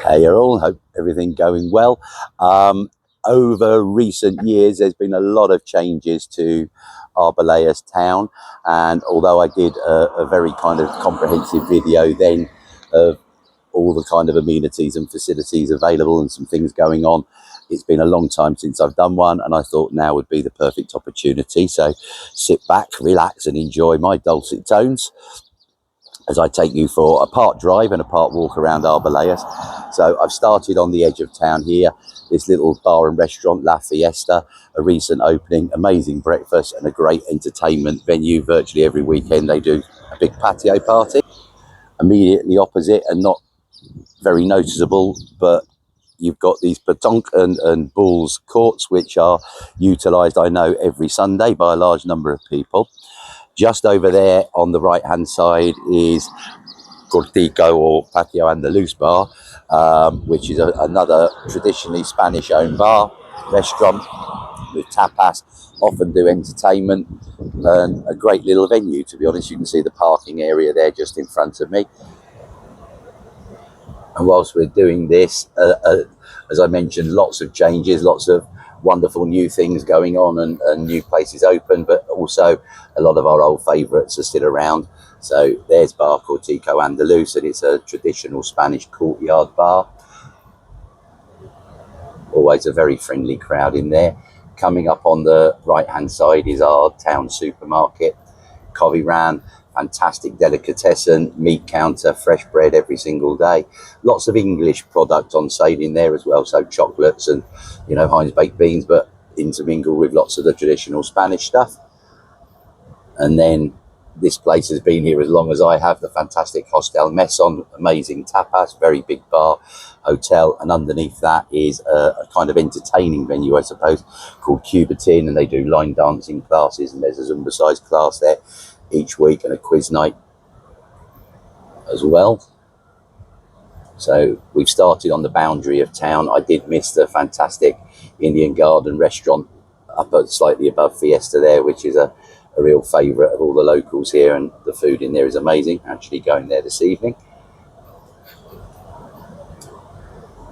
Hey, all. Hope everything going well. Over recent years, there's been a lot of changes to Arboleas town, and although I did a very kind of comprehensive video then of all the kind of amenities and facilities available and some things going on, it's been a long time since I've done one, and I thought now would be the perfect opportunity. So sit back, relax, and enjoy my dulcet tones as I take you for a part drive and a part walk around Arboleas. So I've started on the edge of town here, this little bar and restaurant, La Fiesta, a recent opening, amazing breakfast and a great entertainment venue. Virtually every weekend they do a big patio party. Immediately opposite, and not very noticeable, but you've got these petanque and balls courts, which are utilised, I know, every Sunday by a large number of people. Just over there on the right hand side is Cortico, or Patio Andaluz bar, which is another traditionally Spanish owned bar, restaurant with tapas, often do entertainment, and a great little venue, to be honest. You can see the parking area there just in front of me. And whilst we're doing this, as I mentioned, lots of changes, lots of wonderful new things going on, and new places open, but also a lot of our old favourites are still around. So there's Bar Cortico Andaluz, and it's a traditional Spanish courtyard bar. Always a very friendly crowd in there. Coming up on the right hand side is our town supermarket, Coviran. Fantastic delicatessen, meat counter, fresh bread every single day. Lots of English product on sale in there as well. So chocolates and, Heinz baked beans, but intermingled with lots of the traditional Spanish stuff. And then this place has been here as long as I have, the fantastic Hostel Messon, amazing tapas, very big bar, hotel. And underneath that is a kind of entertaining venue, I suppose, called Cubitin, and they do line dancing classes, and there's a Zumba size class there each week and a quiz night as well. So we've started on the boundary of town. I did miss the fantastic Indian Garden restaurant up slightly above Fiesta there, which is a real favourite of all the locals here, and the food in there is amazing. Actually going there this evening.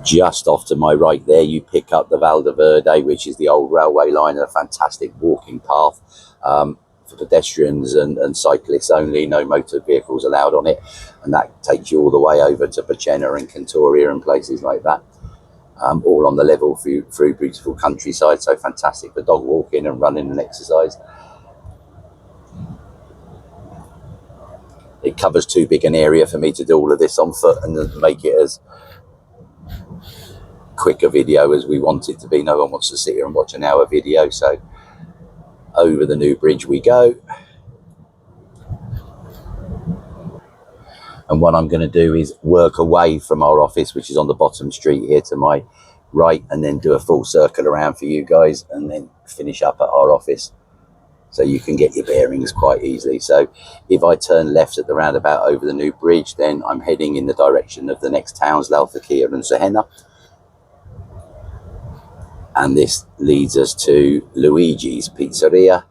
Just off to my right there, you pick up the Valdeverde, which is the old railway line, and a fantastic walking path for pedestrians and cyclists only, no motor vehicles allowed on it, and that takes you all the way over to Pachena and Cantoria and places like that, all on the level through beautiful countryside. So fantastic for dog walking and running and exercise. It covers too big an area for me to do all of this on foot and make it as quick a video as we want it to be. No one wants to sit here and watch an hour video, so over the new bridge we go. And what I'm going to do is work away from our office, which is on the bottom street here to my right, and then do a full circle around for you guys, and then finish up at our office so you can get your bearings quite easily. So if I turn left at the roundabout over the new bridge, then I'm heading in the direction of the next towns, La Alfaquia and Sahena. And this leads us to Luigi's Pizzeria,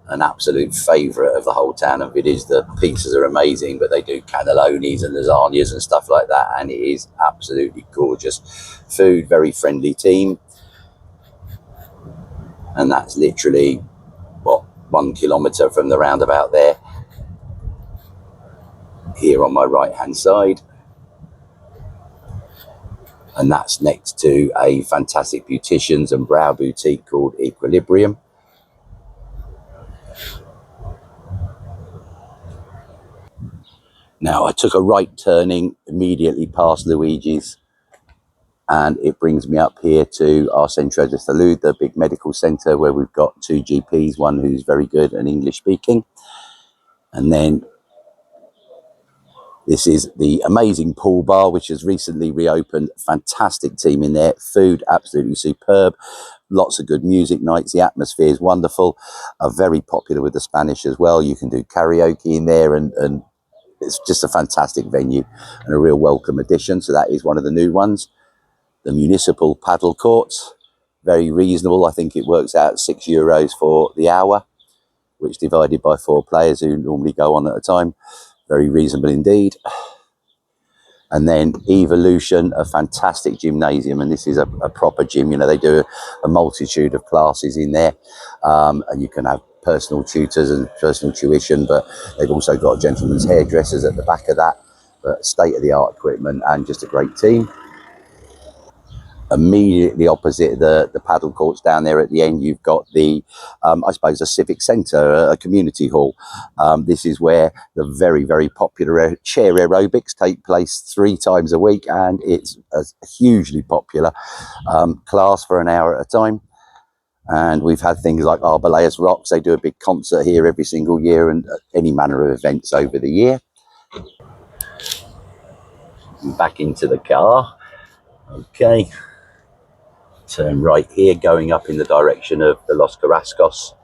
an absolute favourite of the whole town and village. The pizzas are amazing, but they do cannellonis and lasagnas and stuff like that, and it is absolutely gorgeous food. Very friendly team, and that's literally 1 kilometre from the roundabout there, here on my right hand side. And that's next to a fantastic beauticians and brow boutique called Equilibrium. Now I took a right turning immediately past Luigi's, and it brings me up here to our Centro de Salud, the big medical centre, where we've got 2 GPs, one who's very good and English speaking. And then this is the amazing pool bar, which has recently reopened. Fantastic team in there. Food absolutely superb. Lots of good music nights. The atmosphere is wonderful. Are very popular with the Spanish as well. You can do karaoke in there, and it's just a fantastic venue and a real welcome addition. So that is one of the new ones. The municipal paddle courts, very reasonable. I think it works out €6 for the hour, which divided by 4 players who normally go on at a time. Very reasonable indeed. And then Evolution, a fantastic gymnasium, and this is a proper gym. You know, they do a multitude of classes in there, and you can have personal tutors and personal tuition, but they've also got gentlemen's hairdressers at the back of that, but state-of-the-art equipment and just a great team. Immediately opposite the paddle courts down there at the end, you've got the I suppose a civic centre, a community hall. This is where the very popular chair aerobics take place 3 times a week, and it's a hugely popular class for an hour at a time. And we've had things like Arboleas Rocks. They do a big concert here every single year, and any manner of events over the year. Back into the car. Okay. Turn right here, going up in the direction of the Los Carrascos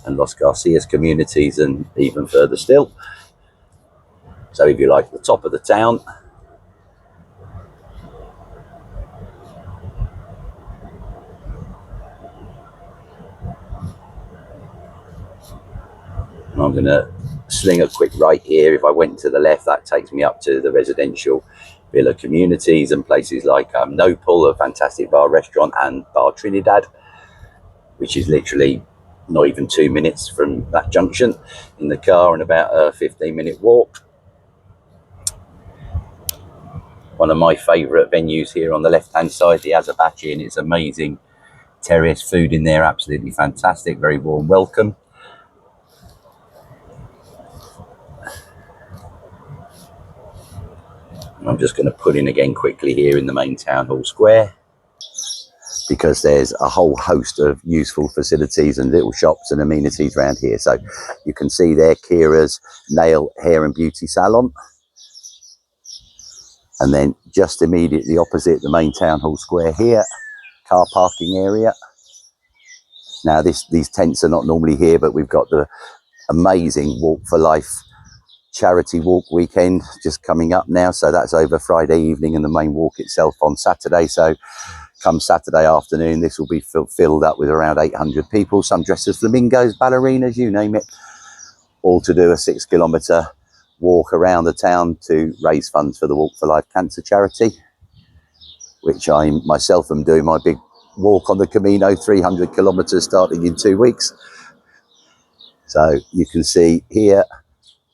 and Los Garcias communities, and even further still. So if you like the top of the town. I'm going to sling a quick right here. If I went to the left, that takes me up to the residential villa communities and places like Nopal, a fantastic bar restaurant, and Bar Trinidad, which is literally not even 2 minutes from that junction in the car, and about a 15-minute walk. One of my favourite venues here on the left-hand side, the Azabachi, and it's amazing terrace food in there, absolutely fantastic, very warm welcome. I'm just going to put in again quickly here in the main town hall square, because there's a whole host of useful facilities and little shops and amenities around here. So you can see there Kira's nail, hair and beauty salon. And then just immediately opposite the main town hall square here, car parking area. Now these tents are not normally here, but we've got the amazing Walk for Life charity walk weekend just coming up now. So that's over Friday evening, and the main walk itself on Saturday. So come Saturday afternoon, this will be filled up with around 800 people, some dressed as flamingos, ballerinas, you name it, all to do a 6-kilometre walk around the town to raise funds for the Walk for Life cancer charity, which I myself am doing my big walk on the Camino, 300 kilometres starting in 2 weeks. So you can see here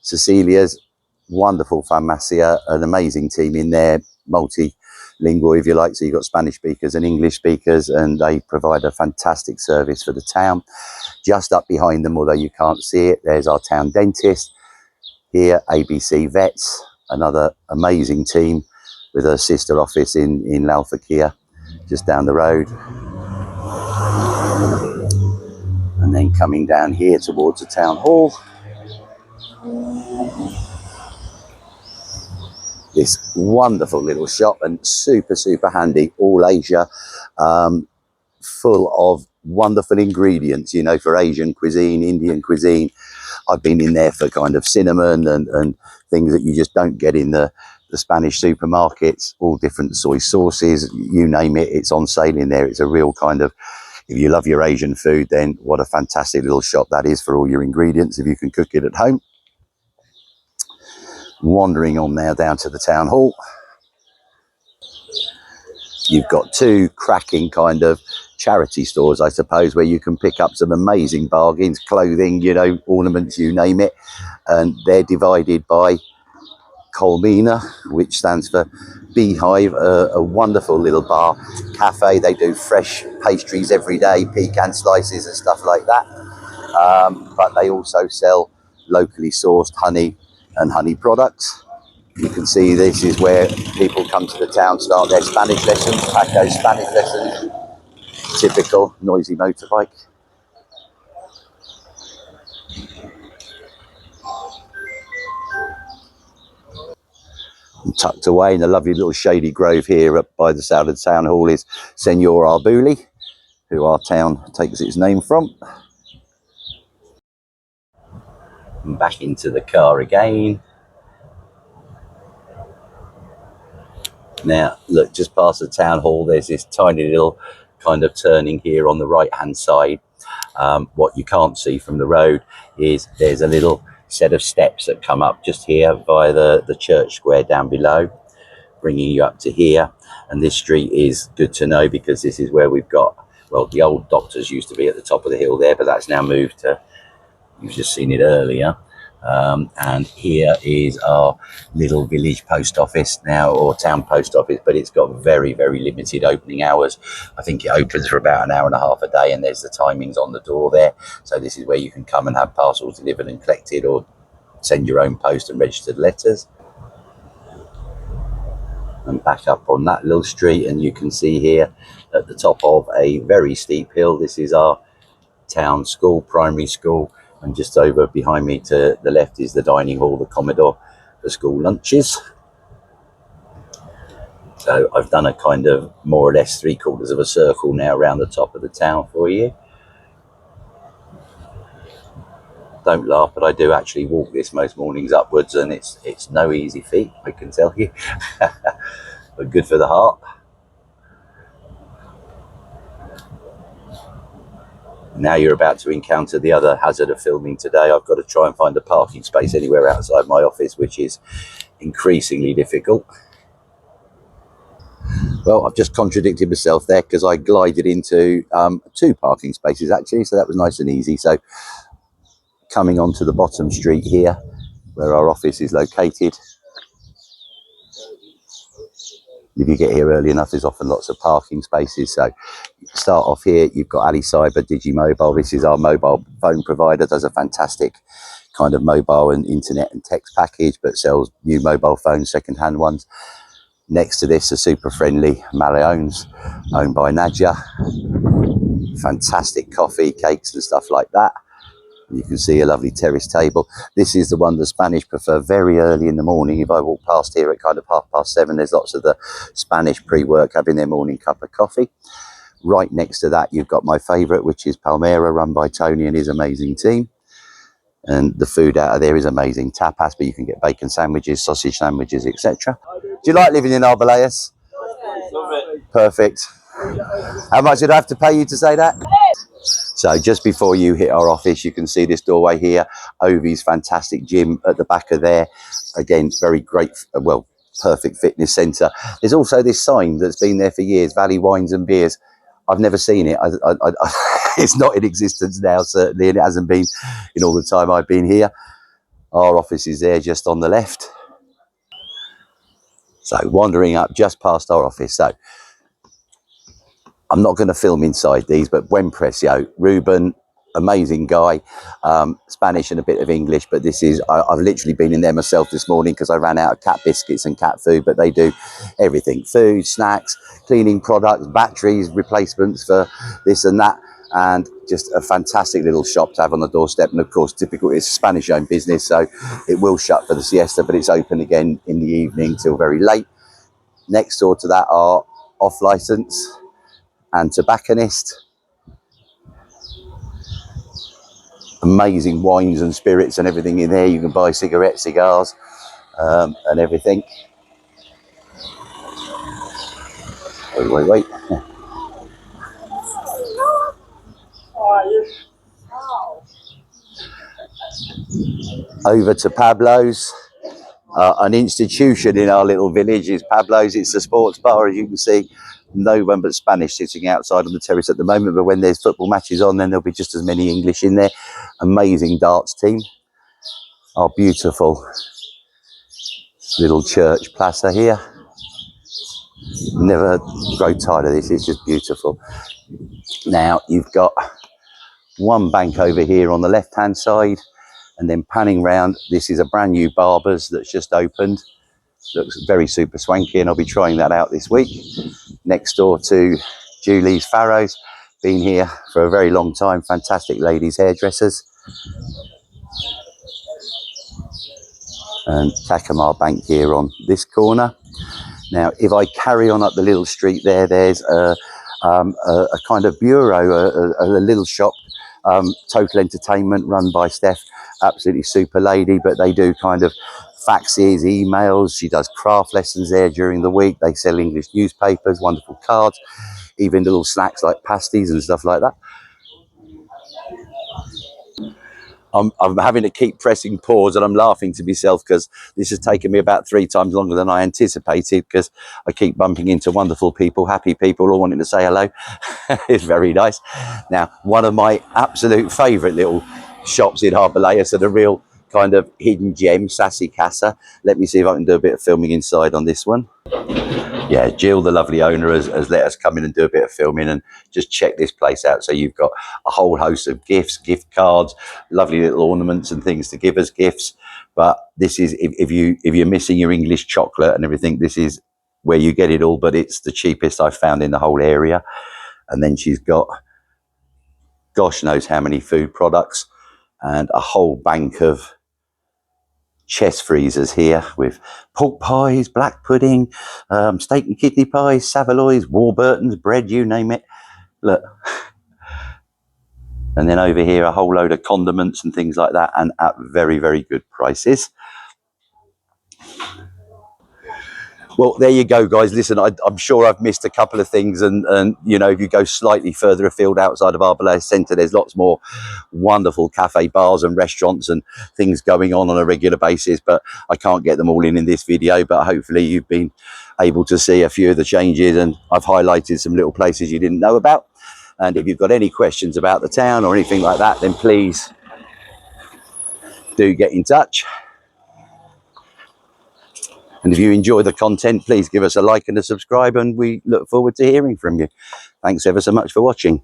Cecilia's wonderful farmacia, an amazing team in there, multilingual if you like, so you've got Spanish speakers and English speakers, and they provide a fantastic service for the town. Just up behind them, although you can't see it, there's our town dentist. Here, ABC Vets, another amazing team with a sister office in Lalfakir, just down the road. And then coming down here towards the town hall, this wonderful little shop, and super handy, all Asia, full of wonderful ingredients, you know, for Asian cuisine, Indian cuisine. I've been in there for kind of cinnamon and things that you just don't get in the Spanish supermarkets, all different soy sauces, you name it, it's on sale in there. It's a real kind of, if you love your Asian food, then what a fantastic little shop that is for all your ingredients, if you can cook it at home. Wandering on now down to the town hall. You've got 2 cracking kind of charity stores, I suppose, where you can pick up some amazing bargains, clothing, you know, ornaments, you name it. And they're divided by Colmena, which stands for Beehive, a wonderful little bar, cafe. They do fresh pastries every day, pecan slices and stuff like that. But they also sell locally sourced honey and honey products. You can see this is where people come to the town, start their Spanish lessons, Paco's Spanish lessons, typical noisy motorbike. And tucked away in a lovely little shady grove here up by the side of the town hall is Senor Arbuli, who our town takes its name from. And back into the car again. Now, look, just past the town hall, there's this tiny little kind of turning here on the right-hand side. What you can't see from the road is there's a little set of steps that come up just here via the church square down below. bringing you up to here. And this street is good to know because this is where we've got, well, the old doctors used to be at the top of the hill there, but that's now moved to, you've just seen it earlier. And here is our little village post office now, or town post office, but it's got very, very limited opening hours. I think it opens for about an hour and a half a day, and there's the timings on the door there. So this is where you can come and have parcels delivered and collected, or send your own post and registered letters. And back up on that little street, and you can see here at the top of a very steep hill, this is our town school, primary school, and just over behind me to the left is the dining hall, the Commodore, for school lunches. So I've done a kind of more or less 3/4 of a circle now around the top of the town for you. Don't laugh, but I do actually walk this most mornings upwards, and it's no easy feat, I can tell you. But good for the heart. Now you're about to encounter the other hazard of filming today. I've got to try and find a parking space anywhere outside my office, which is increasingly difficult. Well, I've just contradicted myself there because I glided into 2 parking spaces actually, so that was nice and easy. So coming onto the bottom street here, where our office is located, if you get here early enough, there's often lots of parking spaces. So start off here, you've got Ali Cyber Digimobile. This is our mobile phone provider, does a fantastic kind of mobile and internet and text package, but sells new mobile phones, second-hand ones. Next to this, a super friendly Maleones, owned by Nadja. Fantastic coffee, cakes and stuff like that. You can see a lovely terrace table. This is the one the Spanish prefer very early in the morning. If I walk past here at kind of 7:30, there's lots of the Spanish pre-work having their morning cup of coffee. Right next to that, you've got my favourite, which is Palmera, run by Tony and his amazing team. And the food out of there is amazing. Tapas, but you can get bacon sandwiches, sausage sandwiches, etc. Do you like living in Arboleas? Love it. Perfect. How much did I have to pay you to say that? So just before you hit our office, you can see this doorway here, Ovi's fantastic gym at the back of there. Again, very great, well, perfect fitness centre. There's also this sign that's been there for years, Valley Wines and Beers. I've never seen it. It's not in existence now, certainly, and it hasn't been in all the time I've been here. Our office is there just on the left. So wandering up just past our office. So I'm not going to film inside these, but Buen Precio, Ruben, amazing guy, Spanish and a bit of English, but this is, I've literally been in there myself this morning because I ran out of cat biscuits and cat food, but they do everything, food, snacks, cleaning products, batteries, replacements for this and that, and just a fantastic little shop to have on the doorstep. And of course, typical, it's a Spanish owned business, so it will shut for the siesta, but it's open again in the evening till very late. Next door to that are off license and tobacconist. Amazing wines and spirits and everything in there. You can buy cigarettes, cigars, and everything. Wait. Over to Pablo's. An institution in our little village is Pablo's. It's a sports bar, as you can see. No one but Spanish sitting outside on the terrace at the moment, but when there's football matches on, then there'll be just as many English in there. Amazing darts team. Our beautiful little church plaza here. Never grow tired of this, it's just beautiful. Now you've got one bank over here on the left hand side, and then panning round, this is a brand new Barber's that's just opened. Looks very super swanky, and I'll be trying that out this week. Next door to Julie's Farrows, been here for a very long time, fantastic ladies hairdressers. And Takamar Bank here on this corner. Now if I carry on up the little street there, there's a kind of bureau, a little shop, Total Entertainment, run by Steph, absolutely super lady, but they do kind of faxes, emails. She does craft lessons there during the week. They sell English newspapers, wonderful cards, even little snacks like pasties and stuff like that. I'm having to keep pressing pause, and I'm laughing to myself because this has taken me about 3 times longer than I anticipated, because I keep bumping into wonderful people, happy people, all wanting to say hello. It's very nice. Now, one of my absolute favourite little shops in Arboleas are the real kind of hidden gem, Sassy Casa. Let me see if I can do a bit of filming inside on this one. Yeah, Jill, the lovely owner, has let us come in and do a bit of filming and just check this place out. So you've got a whole host of gifts, gift cards, lovely little ornaments and things to give as gifts. But this is, if you're missing your English chocolate and everything, this is where you get it all. But it's the cheapest I've found in the whole area. And then she's got gosh knows how many food products and a whole bank of chest freezers here with pork pies, black pudding, steak and kidney pies, saveloys, Warburton's, bread, you name it. Look. And then over here, a whole load of condiments and things like that, and at very, very good prices. Well, there you go, guys. Listen, I'm sure I've missed a couple of things. And you know, if you go slightly further afield outside of Arboleas Centre, there's lots more wonderful cafe, bars and restaurants and things going on a regular basis. But I can't get them all in this video. But hopefully you've been able to see a few of the changes. And I've highlighted some little places you didn't know about. And if you've got any questions about the town or anything like that, then please do get in touch. And if you enjoy the content, please give us a like and a subscribe, and we look forward to hearing from you. Thanks ever so much for watching.